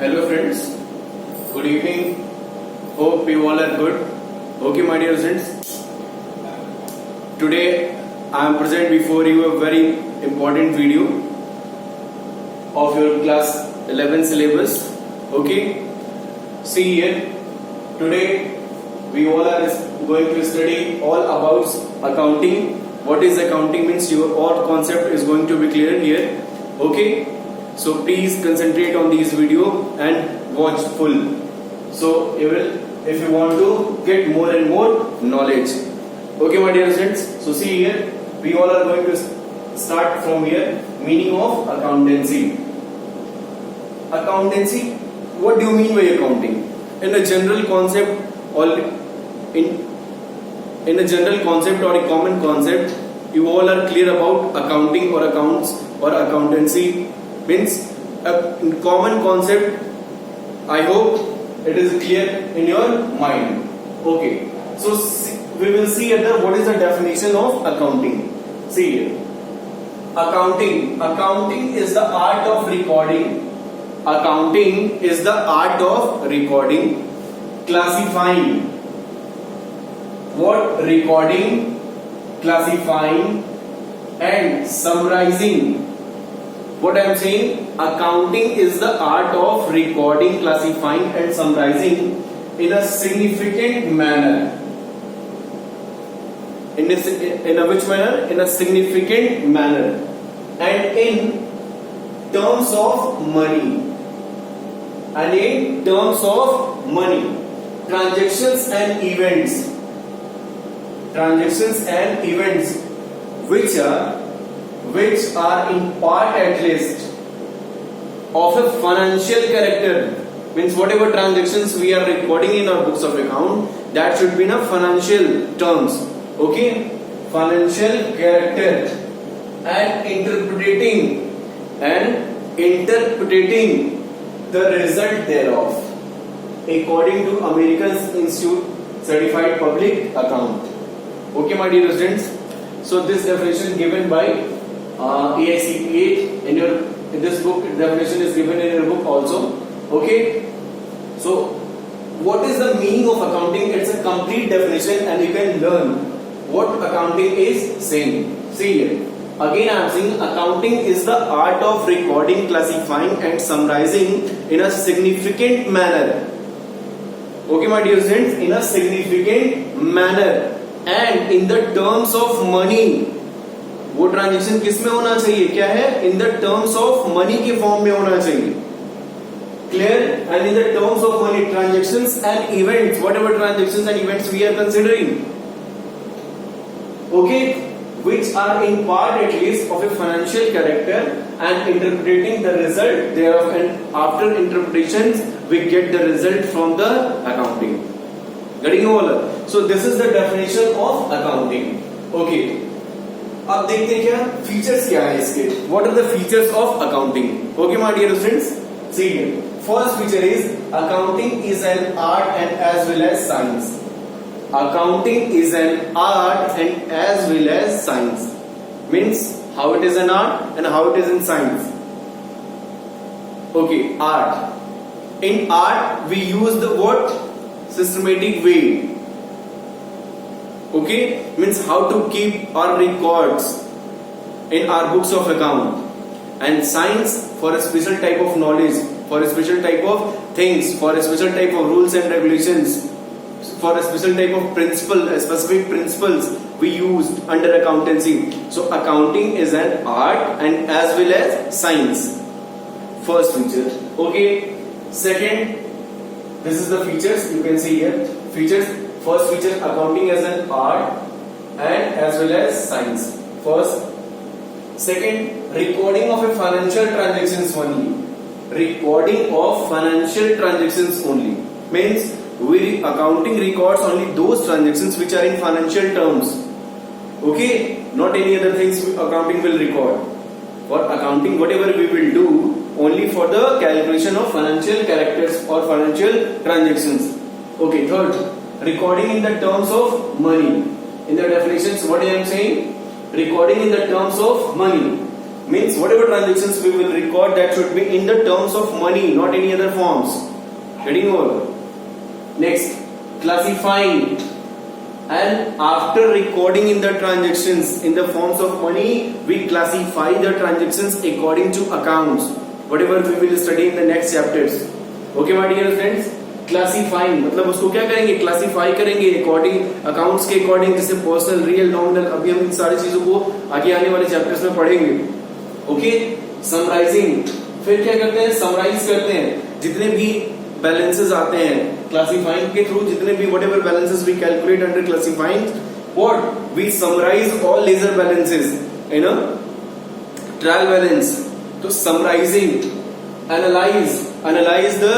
Hello friends, good evening. Hope you all are good. Okay, my dear students. Today I am present before you a very important video of your class 11 syllabus. Okay, see here. Today we all are going to study all about accounting. What is accounting means? Your all concept is going to be clear here. Okay. So please concentrate on this video and watch full. So if you want to get more and more knowledge. Okay, my dear students. So see here, we all are going to start from here. Meaning of accountancy. Accountancy. What do you mean by accounting? In a general concept or in a general concept or a common concept, you all are clear about accounting or accounts or accountancy. Means a common concept. I hope it is clear in your mind. Okay, so we will see what is the definition of accounting. See here, accounting is the art of recording. Accounting is the art of recording, classifying. What? Recording, classifying and summarizing. What I am saying, accounting is the art of recording, classifying and summarizing in a significant manner. In which manner? In a significant manner and in terms of money. And in terms of money, transactions and events. Transactions and events which are in part at least of a financial character. Means whatever transactions we are recording in our books of account, that should be in a financial terms. Okay, financial character and interpreting the result thereof according to American Institute Certified Public Account. Okay, my dear students. So this definition given by AICPA in this book, definition is given in your book also. Okay, so what is the meaning of accounting? It's a complete definition and you can learn what accounting is saying. See here, again I am saying accounting is the art of recording, classifying and summarizing in a significant manner. Okay, my dear students, in a significant manner and in the terms of money. वो transaction किस में होना चाहिए? क्या है? In the terms of money के form में होना चाहिए. Clear? And in the terms of money, transactions and events, whatever transactions and events we are considering, okay, which are in part at least of a financial character and interpreting the result thereof, and after interpretations we get the result from the accounting. Getting all? So this is the definition of accounting. Okay. अब देखते हैं क्या features क्या है इसके. What are the features of accounting? Okay, my dear students. See here. First feature is accounting is an art and as well as science. Accounting is an art and as well as science. Means how it is an art and how it is in science. Okay, art. In art we use the what? Systematic way. Okay, means how to keep our records in our books of account. And science for a special type of knowledge, for a special type of things, for a special type of rules and regulations, for a special type of principle, specific principles we use under accountancy. So accounting is an art and as well as science. First feature. Okay. Second, this is the features you can see here. Features. First feature, accounting as an art and as well as science. First. Second, recording of a financial transactions only. Recording of financial transactions only. Means accounting records only those transactions which are in financial terms. Okay, not any other things accounting will record. For accounting, whatever we will do, only for the calculation of financial characters or financial transactions. Okay, third. Recording in the terms of money. In the definitions, what I am saying? Recording in the terms of money. means whatever transactions we will record, that should be in the terms of money, not any other forms. Getting over? Next, classifying. And after recording in the transactions in the forms of money, we classify the transactions according to accounts, whatever we will study in the next chapters. Okay my dear friends, classifying मतलब उसको क्या करेंगे, classify करेंगे according accounts के according, जैसे personal, real, nominal, अभी हम इन सारी चीजों को आगे आने वाले चैप्टर्स में पढ़ेंगे. ओके, समराइजिंग, फिर क्या करते हैं, समराइज करते हैं जितने भी बैलेंसेस आते हैं क्लासीफाइंग के थ्रू, जितने भी whatever balances we calculate under classifying, what we summarize all ledger balances in a trial balance. तो summarizing, analyze the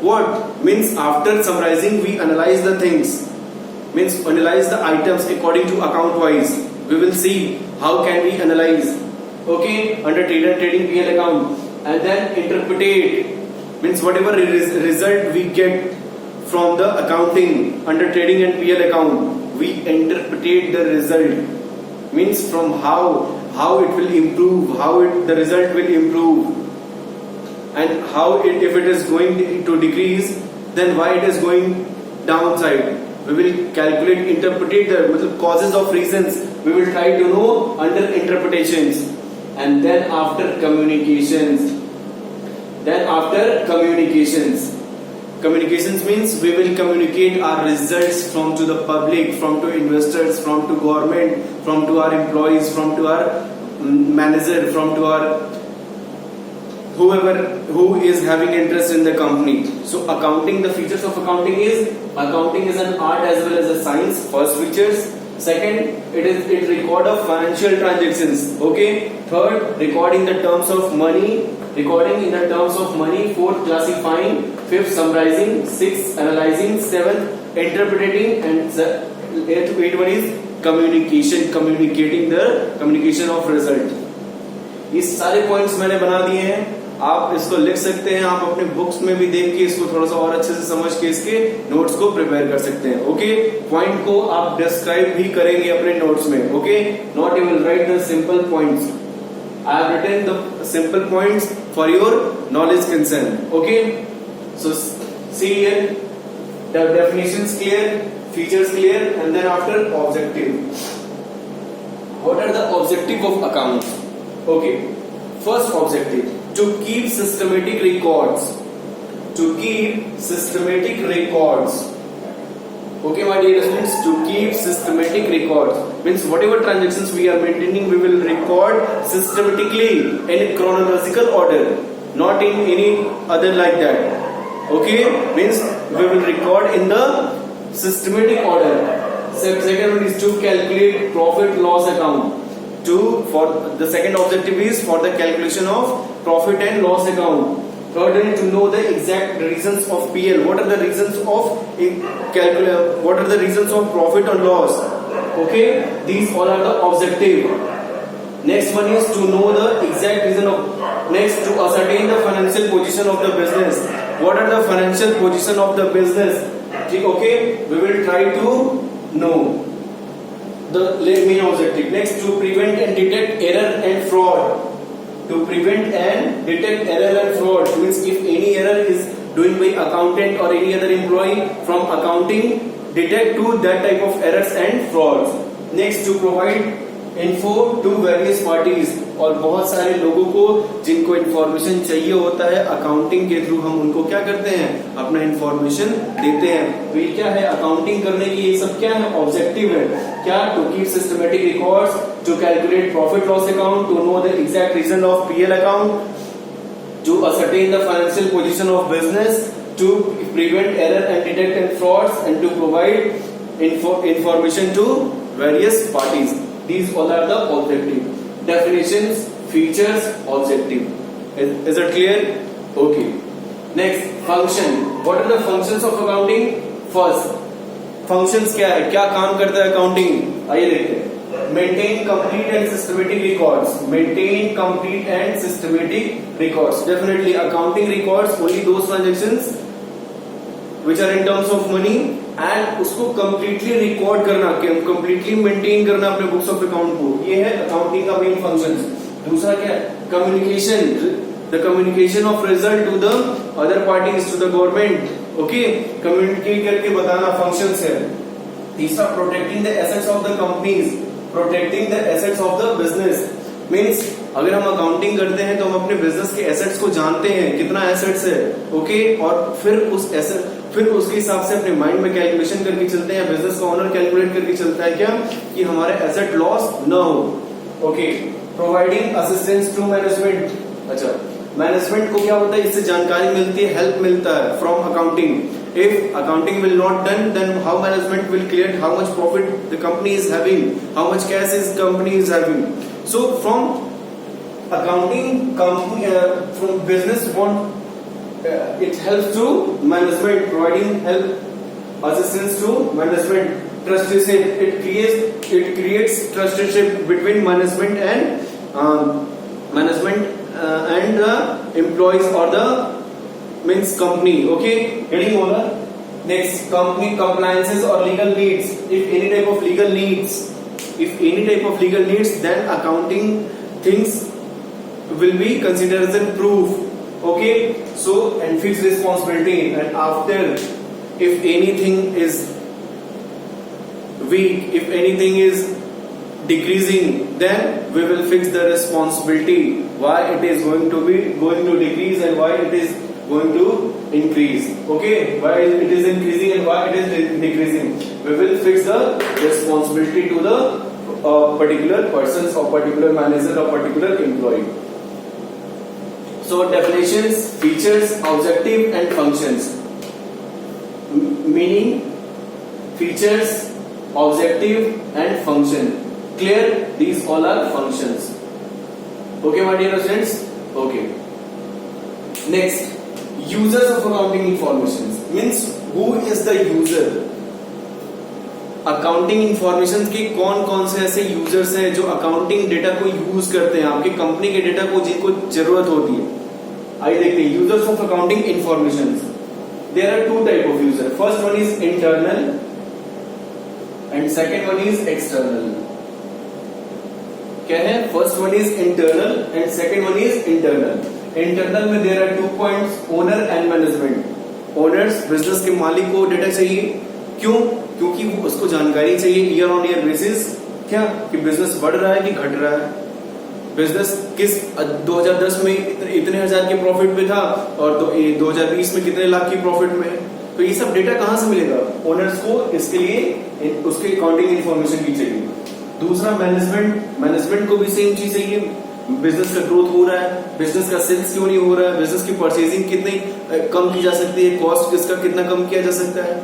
what means after summarizing we analyze the things, means analyze the items according to account wise. We will see how can we analyze, okay, under trading PL account. And then interpretate, means whatever result we get from the accounting under trading and PL account, we interpretate the result, means from how it will improve, the result will improve, and how if it is going to decrease, then why it is going downside. We will calculate, interpret the causes of reasons. We will try to know under interpretations. And then after communications. Communications means we will communicate our results from to the public, from to investors, from to government, from to our employees, from to our manager, from to our whoever who is having interest in the company. So accounting, the features of accounting is an art as well as a science. First features. Second, it record of financial transactions. Okay. Third, recording the terms of money. Recording in the terms of money. Fourth, classifying. Fifth, summarizing. Sixth, analyzing. Seventh, interpreting. And eighth one is communication. Communication of result. ये सारे points मैंने बना दिए हैं, आप इसको लिख सकते हैं, आप अपने बुक्स में भी देख के इसको थोड़ा सा और अच्छे से समझ के इसके नोट्स को प्रिपेयर कर सकते हैं. ओके, पॉइंट को आप डिस्क्राइब भी करेंगे अपने नोट्स में. Okay, not you will write the simple points. I have written the simple points for your knowledge concern. Okay, so see here the definitions clear, features clear, and then after objective. What are the objective of accounts? Okay, first objective, to keep systematic records. Okay, my dear students, to keep systematic records means whatever transactions we are maintaining, we will record systematically in chronological order, not in any other like that. Okay, means we will record in the systematic order. Second one is to calculate profit loss account. For the second objective is for the calculation of profit and loss account. Third is to know the exact reasons of PL. What are the reasons of profit or loss? Okay, these all are the objective. Next one is to know the exact reason of. Next, to ascertain the financial position of the business. What are the financial position of the business? Okay, we will try to know the main objective. Next, to prevent and detect error and fraud. Means if any error is doing by accountant or any other employee from accounting, detect to that type of errors and frauds. Next, to provide info to various parties. और बहुत सारे लोगों को जिनको information चाहिए होता है accounting के थ्रू, हम उनको क्या करते हैं, अपना इन्फॉर्मेशन देते हैं. तो ये क्या है, अकाउंटिंग करने की ये सब क्या है, ऑब्जेक्टिव है. क्या, to keep systematic records, to calculate profit loss account, to know the exact reason of PL account, to ascertain the financial position of business, to prevent error and detect and frauds, and to provide information to various parties. These all are the objective. Definitions, features, objective. Is it clear? Okay. Next, function. What are the functions of accounting? First, functions क्या है, क्या काम करता है accounting? आइए देखते हैं. Maintain complete and systematic records. Maintain complete and systematic records. Definitely, accounting records only those transactions which are in terms of money, and उसको completely record करना, completely maintain करना अपने books of account को. ये है accounting का main function. दूसरा क्या है, communication, the communication of result to the other parties, to the government. Okay, communicate करके बताना functions है. तीसरा, protecting the assets of the companies, protecting the assets of the business. Means अगर हम अकाउंटिंग करते हैं तो हम अपने बिजनेस के एसेट्स को जानते हैं, कितना एसेट्स है. ओके, और फिर उसके हिसाब से अपने माइंड में कैलकुलेशन करके चलते हैं. बिजनेस का ओनर कैलकुलेट करके चलता है क्या, कि हमारे एसेट लॉस न हो. Okay, providing assistance to management. अच्छा, मैनेजमेंट को क्या होता है, इससे जानकारी मिलती है, हेल्प मिलता है from accounting. If accounting will not done, then how management will clear how much profit the company is having, how much cash is company is having. So from accounting, from business it helps to management, providing help assistance to management. Trustship, it creates trustship between management and the employees or the means company. Okay, getting over. Next, company compliances or legal needs. If any type of legal needs, then accounting things will be considered as a proof. Okay, so and fixed responsibility, and after if anything is weak, if anything is decreasing, then we will fix the responsibility, why it is going to decrease and why it is going to increase. Okay, why it is increasing and why it is decreasing, we will fix the responsibility to the particular persons or particular manager or particular employee. So definitions, features, objective and functions. Meaning, features, objective and function. Clear? These all are functions. Okay, my dear students. Okay. Next, users of accounting information. Means who is the user? Accounting information के कौन कौन से ऐसे users हैं जो accounting data को use करते हैं, आपकी कंपनी के डेटा को जिनको जरूरत होती है. आइए देखते हैं users of accounting information. There are two type of user. First one is internal and second one is external. क्या है? First one is internal and second one is internal. Internal में there are 2 points, owner and management. Owners, business के मालिक को data चाहिए. क्यों? क्योंकि वो उसको जानकारी चाहिए ईयर ऑन ईयर बेसिस, क्या कि बिजनेस बढ़ रहा है कि घट रहा है, बिजनेस किस 2010 में इतने हजार के प्रॉफिट में था और 2020 में कितने लाख की प्रॉफिट में है. तो ये सब डेटा कहां से मिलेगा? ओनर्स को. इसके लिए उसके अकाउंटिंग इंफॉर्मेशन की चाहिए. दूसरा मैनेजमेंट को भी सेम चीज चाहिए. बिजनेस का ग्रोथ हो रहा है, बिजनेस का सेल्स क्यों नहीं हो रहा है, बिजनेस की परचेजिंग कितनी कम की जा सकती है, कॉस्ट किसका कितना कम किया जा सकता है.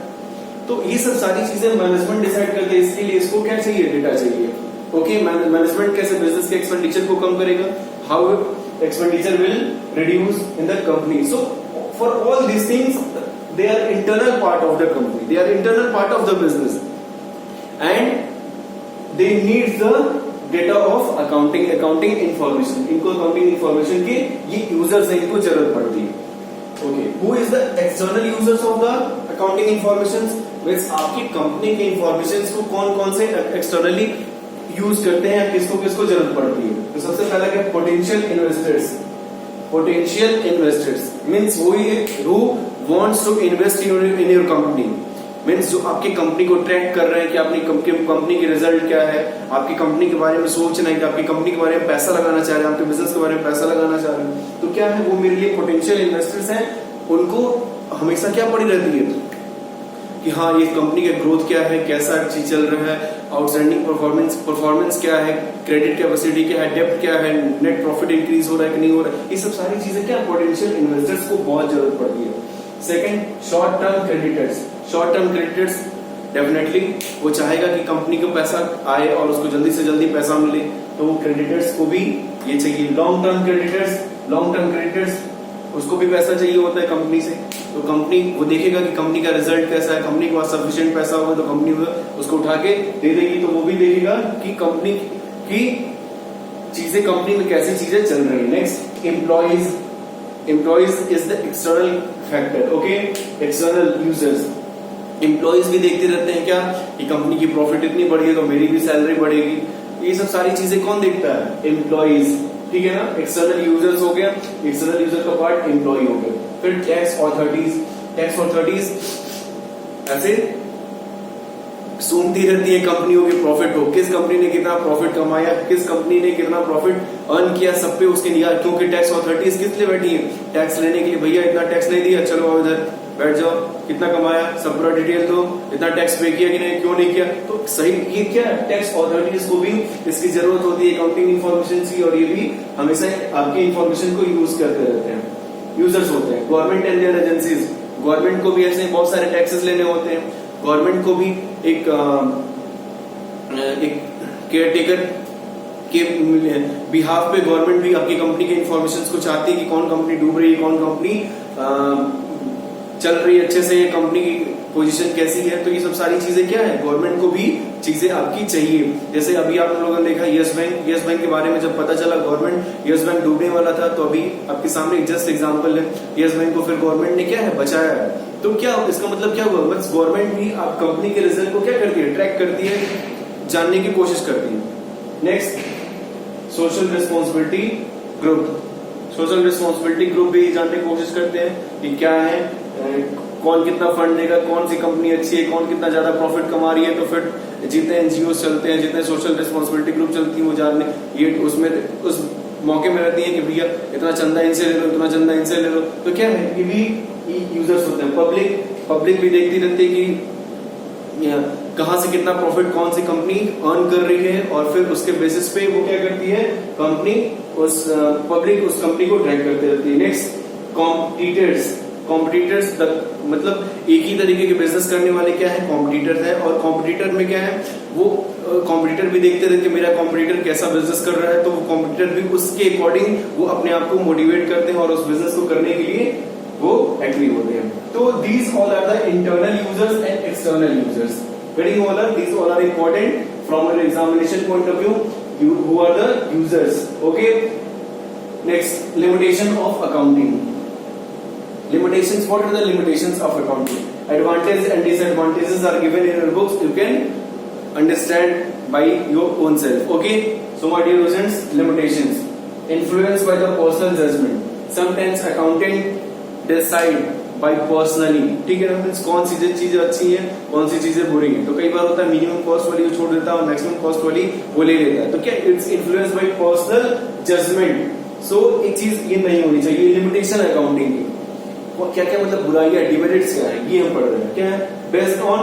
तो ये सब सारी चीजें मैनेजमेंट डिसाइड करते हैं. इसके लिए इसको क्या चाहिए? डेटा चाहिए. ओके, मैनेजमेंट कैसे बिजनेस के एक्सपेंडिचर को कम करेगा, how expenditure will reduce in the company. So for all these things they are internal part of the company, they are internal part of the business and they need the data of accounting information. इनको accounting information के ये users हैं, इनको जरूरत पड़ती है. Okay, who is the external users of the accounting information? Means आपकी company के इंफॉर्मेशन को कौन कौन से एक्सटर्नली यूज करते हैं, किसको किसको जरूरत पड़ती है. तो सबसे पहला क्या? Potential investors. Potential investors means who wants to invest in your company. Means जो आपकी कंपनी को ट्रैक कर रहे हैं कि आपकी कंपनी के रिजल्ट क्या है, आपकी कंपनी के बारे में सोच रहे हैं कि आपकी कंपनी के बारे में पैसा लगाना चाह रहे हैं, आपके बिजनेस के बारे में पैसा लगाना चाह रहे हैं. तो क्या है? वो मेरे लिए पोटेंशियल इन्वेस्टर्स हैं. उनको हमेशा क्या पड़ी रहती है कि हाँ, ये कंपनी का ग्रोथ क्या है, कैसा चीज चल रहा है, आउटस्टैंडिंग परफॉर्मेंस क्या है, क्रेडिट कैपेसिटी क्या है, डेब्ट क्या है, नेट प्रॉफिट इंक्रीज हो रहा है कि नहीं हो रहा है. ये सब सारी चीजें क्या पोटेंशियल इन्वेस्टर्स को बहुत जरूरत पड़ती है. Second, short term creditors. Short term creditors definitely वो चाहेगा कि कंपनी को पैसा आए और उसको जल्दी से जल्दी पैसा मिले, तो वो क्रेडिटर्स को भी ये चाहिए. लॉन्ग टर्म क्रेडिटर्स उसको भी पैसा चाहिए होता है कंपनी से. तो कंपनी वो देखेगा कि कंपनी का रिजल्ट कैसा है, कंपनी के पास सफिशिएंट पैसा होगा तो कंपनी उसको उठा के दे देगी. तो वो भी देखेगा कि कंपनी की चीजें, कंपनी में कैसी चीजें चल रही है. Next, employees is the external factor. Okay, external users. Employees भी देखते रहते हैं क्या कि कंपनी की प्रॉफिट इतनी बढ़ी है तो मेरी भी सैलरी बढ़ेगी. ये सब सारी चीजें कौन देखता है? एम्प्लॉइज. ठीक है ना। एक्सटर्नल यूजर्स हो गया, एक्सटर्नल यूजर का पार्ट एम्प्लॉय हो गया। फिर टैक्स अथॉरिटीज, टैक्स अथॉरिटीज ऐसे सूंघती रहती है कंपनियों के प्रॉफिट को, किस कंपनी ने कितना प्रॉफिट कमाया, किस कंपनी ने कितना प्रॉफिट अर्न किया, सब पे उसके निगाह, क्योंकि टैक्स अथॉरिटीज किस लिए बैठी है, टैक्स लेने के लिए। भैया इतना टैक्स नहीं दिया, चलो आओ इधर बैठ जाओ, कितना कमाया सब पूरा डिटेल दो, इतना टैक्स पे किया कि नहीं, क्यों नहीं किया। तो सही ये क्या है, टैक्स अथॉरिटीज को भी इसकी जरूरत होती है अकाउंटिंग इन्फॉर्मेशन की, और ये भी हमेशा आपकी इन्फॉर्मेशन को यूज करते रहते हैं, यूजर्स होते हैं। Government and their agencies, government को भी ऐसे बहुत सारे टैक्सेस लेने होते हैं, गवर्नमेंट को भी एक केयर टेकर के बिहाफ पे गवर्नमेंट भी आपकी कंपनी के इन्फॉर्मेशन को चाहती है कि कौन कंपनी डूब रही है, कौन कंपनी चल रही है अच्छे से, कंपनी की पोजीशन कैसी है। तो ये सब सारी चीजें क्या है, गवर्नमेंट को भी चीजें आपकी चाहिए। जैसे अभी आप लोगों ने देखा यस बैंक के बारे में जब पता चला गवर्नमेंट यस बैंक डूबने वाला था, तो अभी आपके सामने जस्ट एग्जांपल है, यस बैंक को फिर गवर्नमेंट ने क्या है बचाया है। तो क्या इसका मतलब क्या हुआ, बस गवर्नमेंट भी आप कंपनी के रिजल्ट को क्या करती है, ट्रैक करती है, जानने की कोशिश करती है। Next social responsibility group, social responsibility group भी जानने की कोशिश करते हैं कि क्या है, कौन कितना फंड देगा, कौन सी कंपनी अच्छी है, कौन कितना ज्यादा प्रॉफिट कमा रही है। तो फिर जितने एनजीओ चलते हैं, जितने सोशल रिस्पॉन्सिबिलिटी ग्रुप चलती है, वो जानने ये उसमें उस मौके में रहती है कि भैया इतना चंदा इनसे ले लो, इतना चंदा इनसे ले लो। तो क्या है, ये भी यूजर्स होते हैं। पब्लिक भी देखती रहती है कि कहां से कितना प्रॉफिट कौन सी कंपनी अर्न कर रही है, और फिर उसके बेसिस पे वो क्या करती है, कंपनी पब्लिक उस कंपनी को ट्रैक करती रहती है। नेक्स्ट कॉम्पिटिटर्स मतलब एक ही तरीके के बिजनेस करने वाले क्या है, कॉम्पिटिटर है। और कॉम्पिटिटर में क्या है, वो कॉम्पिटिटर भी देखते रहते कि मेरा कॉम्पिटिटर कैसा बिजनेस कर रहा है, तो वो कॉम्पिटिटर भी उसके अकॉर्डिंग वो अपने आप को मोटिवेट करते हैं और उस बिजनेस को करने के लिए वो एक्टिव होते हैं। तो these all are the internal users and external users. Getting all are these all are important from an examination point of view. Who are the users? Okay. Next, limitation of accounting. Limitations. What are the limitations of accounting? Advantages and disadvantages are given in your books. You can understand by your own self. Okay. So, my dear students, limitations. Influenced by the personal judgment. Sometimes accountant decide by personally, ठीक है ना, means कौन सी चीजें अच्छी है, कौन सी चीजें बुरी है। तो कई बार होता है मिनिमम कॉस्ट वाली वो छोड़ देता है और मैक्सिमम कॉस्ट वाली वो ले लेता है। तो क्या it's influence by personal judgement. So एक चीज ये नहीं होनी चाहिए, लिमिटेशन अकाउंटिंग की। क्या क्या मतलब बुराइयां, डिमेरिट्स क्या है, ये हम पढ़ रहे हैं। क्या है, based on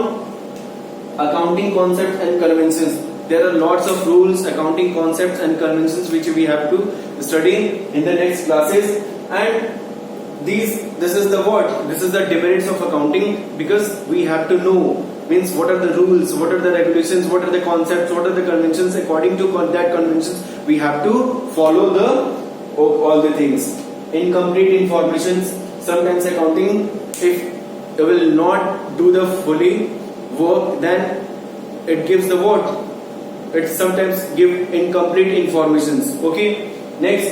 accounting concept and conventions, there are lots of rules, accounting concepts and conventions which we have to study in the next classes. And this is the what, this is the demerits of accounting, because we have to know, means what are the rules, what are the regulations, what are the concepts, what are the conventions. According to that conventions we have to follow the all the things. Incomplete informations, sometimes accounting if it will not do the fully work, then it gives the what, it sometimes give incomplete informations. Okay. Next,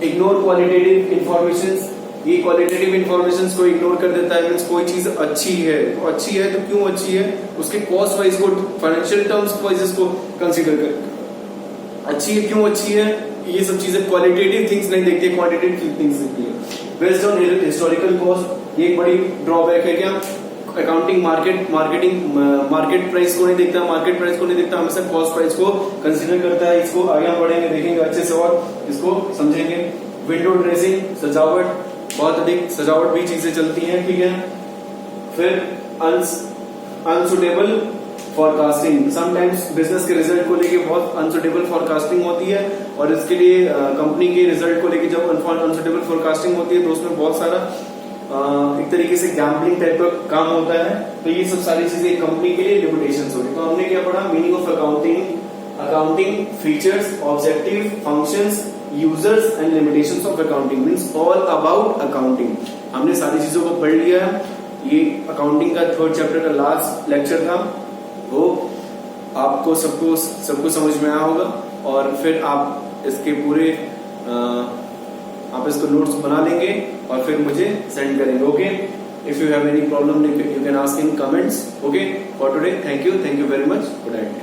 ignore qualitative informations. ये qualitative information को ignore कर देता है। Means कोई चीज अच्छी है तो अच्छी है, तो क्यों अच्छी है, उसके कॉस्ट वाइज को, फाइनेंशियल टर्म्स वाइज इसको कंसीडर कर, अच्छी है क्यों अच्छी है, ये सब चीजें क्वालिटेटिव थिंग्स नहीं देखती है, क्वांटिटेटिव थिंग्स देखती है। बेस्ड ऑन हिस्टोरिकल कॉस्ट, ये एक बड़ी ड्रॉबैक है। क्या अकाउंटिंग मार्केट प्राइस को नहीं देखता, मार्केट प्राइस को नहीं देखता, हमेशा कॉस्ट प्राइस को कंसीडर करता है। इसको आगे हम बढ़ेंगे, देखेंगे अच्छे से और इसको समझेंगे। विंडो ड्रेसिंग, सजावट, बहुत अधिक सजावट भी चीजें चलती हैं, ठीक है। फिर अनसुटेबल फॉरकास्टिंग, समटाइम्स बिजनेस के रिजल्ट को लेके बहुत अनसुटेबल फॉरकास्टिंग होती है, और इसके लिए कंपनी के रिजल्ट को लेके जब अनसुटेबल फॉरकास्टिंग होती है तो उसमें बहुत सारा एक तरीके से गैम्बलिंग टाइप का काम होता है। तो ये सब सारी चीजें कंपनी के लिए लिमिटेशंस होती है। तो हमने क्या पढ़ा, meaning of accounting, features, objective, functions, users and limitations of accounting, means all about accounting. हमने सारी चीजों को पढ़ लिया है। ये अकाउंटिंग का 3rd चैप्टर का लास्ट लेक्चर था, वो आपको सबको समझ में आया होगा, और फिर आप इसके पूरे आप इसको नोट्स बना लेंगे और फिर मुझे सेंड करेंगे। Okay, if you have any problem you can ask in comments. Okay, for today thank you very much, good night.